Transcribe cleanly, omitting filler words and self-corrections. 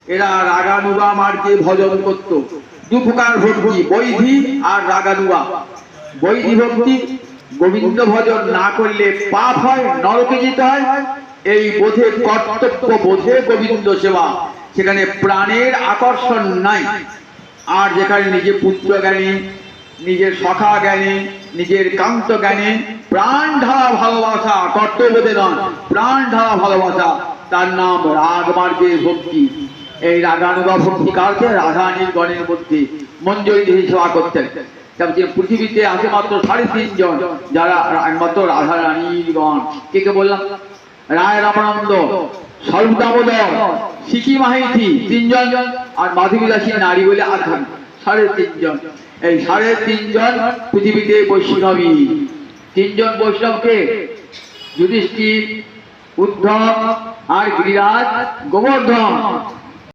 এরা রাগানুগা মার্গে ভজন করত। দু প্রকার ভক্তি, বৈধি আর রাগানুগা। বৈধি ভক্তি, গোবিন্দ ভজন না করলে পাপ হয়, নরকে যেতে হয়, এই বোধে, কর্তব্য বোধে গোবিন্দ সেবা, সেখানে প্রাণের আকর্ষণ নাই। আর যেখানে নিজে পুত্র জ্ঞানী, নিজের সখা জ্ঞানী, নিজের কান্ত জ্ঞানী, প্রাণ ঢালা ভালোবাসা, কর্তব্যবোধে নয়, প্রাণ ঢালা ভালোবাসা, তার নাম রাগ মার্গের ভক্তি। এই রাগানুগা ভক্তি কালকে রাধারানীর গণের মধ্যে মঞ্জরি দেহে সেবা করতেন। পৃথিবীতে আছে মাত্র 3.5 জন যারা একমাত্র রাধারানীর গণ। কে কে বললাম? রায় রামানন্দ, স্বরূপ দামোদর, সিকি মাহিতি 3 জন, আর মাধবী দাসী নারী বলে আছেন 3.5 জন। এই 3.5 জন পৃথিবীতে বৈষ্ণবী। 3 জন বৈষ্ণবকে যুধিষ্ঠির, উদ্ধব আর গিরিরাজ, গোবর্ধন।